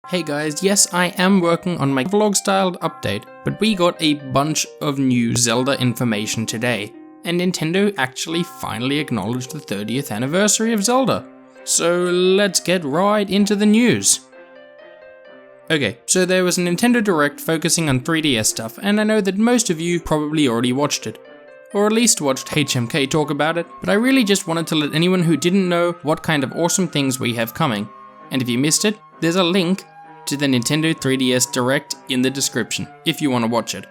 Hey guys, yes, I am working on my vlog-styled update, but we got a bunch of new Zelda information today, and Nintendo actually finally acknowledged the 30th anniversary of Zelda. So let's get right into the news. Okay, so there was a Nintendo Direct focusing on 3DS stuff, and I know that most of you probably already watched it. Or at least watched HMK talk about it, but I really just wanted to let anyone who didn't know what kind of awesome things we have coming. And if you missed it, there's a link to the Nintendo 3DS Direct in the description, if you want to watch it.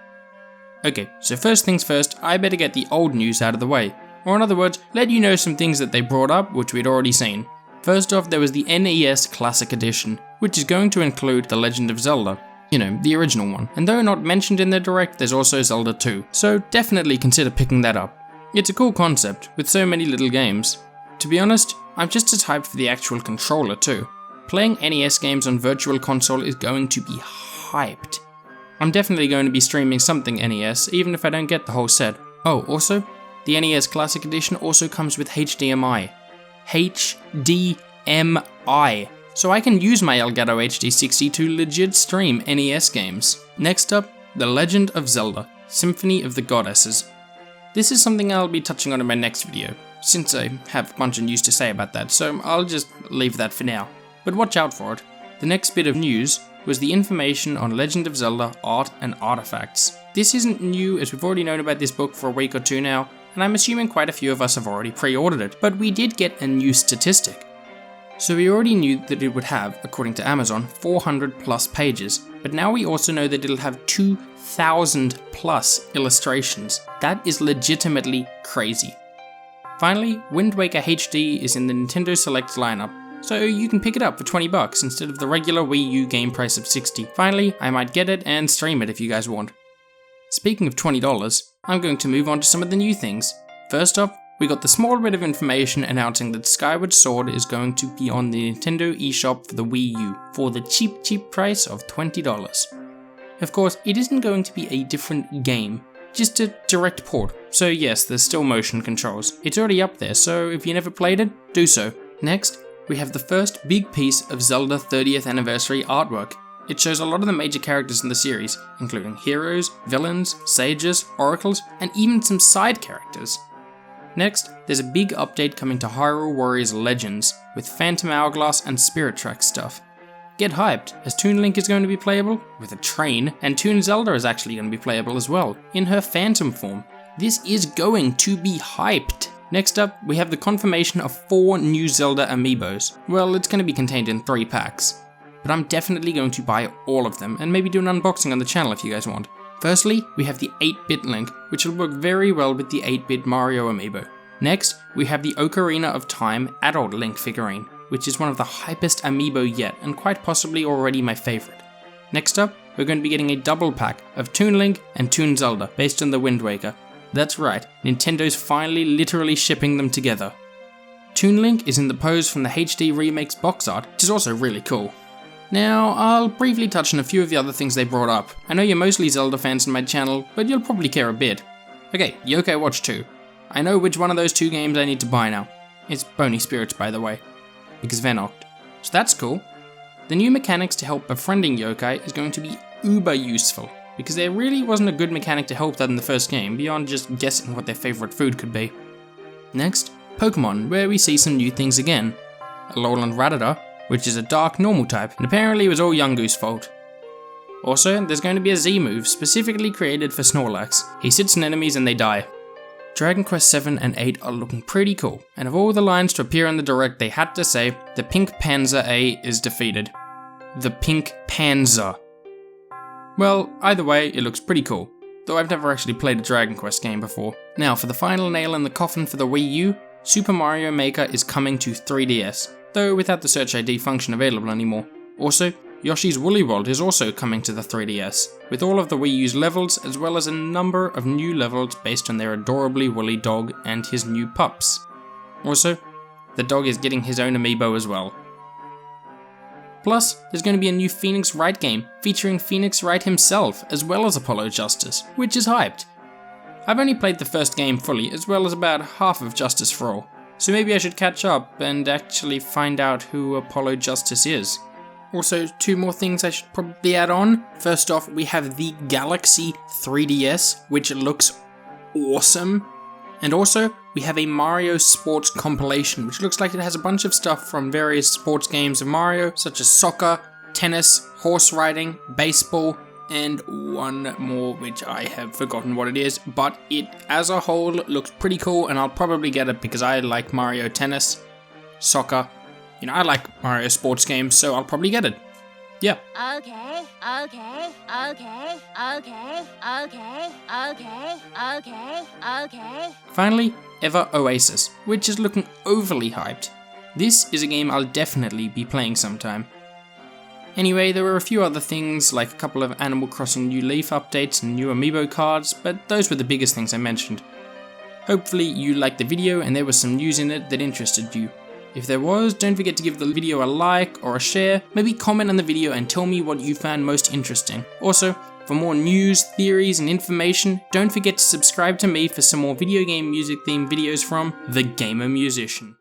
Okay, so first things first, I better get the old news out of the way. Or in other words, let you know some things that they brought up which we'd already seen. First off, there was the NES Classic Edition, which is going to include The Legend of Zelda. You know, the original one. And though not mentioned in the Direct, there's also Zelda 2, so definitely consider picking that up. It's a cool concept, with so many little games. To be honest, I'm just as hyped for the actual controller too. Playing NES games on Virtual Console is going to be hyped. I'm definitely going to be streaming something NES, even if I don't get the whole set. Oh, also, the NES Classic Edition also comes with HDMI. HDMI. So I can use my Elgato HD60 to legit stream NES games. Next up, The Legend of Zelda, Symphony of the Goddesses. This is something I'll be touching on in my next video, since I have a bunch of news to say about that, so I'll just leave that for now. But watch out for it. The next bit of news was the information on Legend of Zelda Art and Artifacts. This isn't new, as we've already known about this book for a week or two now, and I'm assuming quite a few of us have already pre-ordered it, but we did get a new statistic. So we already knew that it would have, according to Amazon, 400 plus pages, but now we also know that it'll have 2,000 plus illustrations. That is legitimately crazy. Finally, Wind Waker HD is in the Nintendo Select lineup, so you can pick it up for $20 instead of the regular Wii U game price of $60. Finally, I might get it and stream it if you guys want. Speaking of $20, I'm going to move on to some of the new things. First up, we got the small bit of information announcing that Skyward Sword is going to be on the Nintendo eShop for the Wii U for the cheap price of $20. Of course, it isn't going to be a different game, just a direct port. So yes, there's still motion controls. It's already up there, so if you never played it, do so. Next, we have the first big piece of Zelda 30th anniversary artwork. It shows a lot of the major characters in the series, including heroes, villains, sages, oracles, and even some side characters. Next, there's a big update coming to Hyrule Warriors Legends, with Phantom Hourglass and Spirit Track stuff. Get hyped, as Toon Link is going to be playable, with a train, and Toon Zelda is actually going to be playable as well, in her Phantom form. This is going to be hyped! Next up, we have the confirmation of 4 new Zelda Amiibos. Well, it's going to be contained in 3 packs, but I'm definitely going to buy all of them, and maybe do an unboxing on the channel if you guys want. Firstly, we have the 8-bit Link, which will work very well with the 8-bit Mario Amiibo. Next, we have the Ocarina of Time Adult Link figurine, which is one of the hypest Amiibo yet, and quite possibly already my favourite. Next up, we're going to be getting a double pack of Toon Link and Toon Zelda, based on the Wind Waker. That's right, Nintendo's finally literally shipping them together. Toon Link is in the pose from the HD Remakes box art, which is also really cool. Now, I'll briefly touch on a few of the other things they brought up. I know you're mostly Zelda fans in my channel, but you'll probably care a bit. Okay, Yokai Watch 2. I know which one of those 2 games I need to buy now. It's Bony Spirits, by the way, because they're knocked. So that's cool. The new mechanics to help befriending yokai is going to be uber useful, because there really wasn't a good mechanic to help that in the first game, beyond just guessing what their favourite food could be. Next, Pokemon, where we see some new things again. Alolan Rattata, which is a dark normal type, and apparently it was all Yungoos' fault. Also, there's going to be a Z move specifically created for Snorlax. He sits on enemies and they die. Dragon Quest 7 and 8 are looking pretty cool, and of all the lines to appear in the Direct, they had to say, the Pink Panzer A is defeated. The Pink Panzer. Well, either way, it looks pretty cool, though I've never actually played a Dragon Quest game before. Now, for the final nail in the coffin for the Wii U, Super Mario Maker is coming to 3DS, though without the Search ID function available anymore. Also, Yoshi's Woolly World is also coming to the 3DS, with all of the Wii U's levels as well as a number of new levels based on their adorably woolly dog and his new pups. Also, the dog is getting his own amiibo as well. Plus, there's going to be a new Phoenix Wright game featuring Phoenix Wright himself as well as Apollo Justice, which is hyped. I've only played the first game fully as well as about half of Justice for All, so maybe I should catch up and actually find out who Apollo Justice is. Also, 2 more things I should probably add on. First off, we have the Galaxy 3DS, which looks awesome. And also, we have a Mario Sports compilation, which looks like it has a bunch of stuff from various sports games of Mario, such as soccer, tennis, horse riding, baseball, and one more which I have forgotten what it is, but it as a whole looks pretty cool, and I'll probably get it because I like Mario Tennis, soccer, I like Mario sports games, so I'll probably get it. Yeah. Okay. Finally, Ever Oasis, which is looking overly hyped. This is a game I'll definitely be playing sometime. Anyway, there were a few other things, like a couple of Animal Crossing New Leaf updates and new Amiibo cards, but those were the biggest things I mentioned. Hopefully you liked the video and there was some news in it that interested you. If there was, don't forget to give the video a like or a share, maybe comment on the video and tell me what you found most interesting. Also, for more news, theories and information, don't forget to subscribe to me for some more video game music themed videos from The Gamer Musician.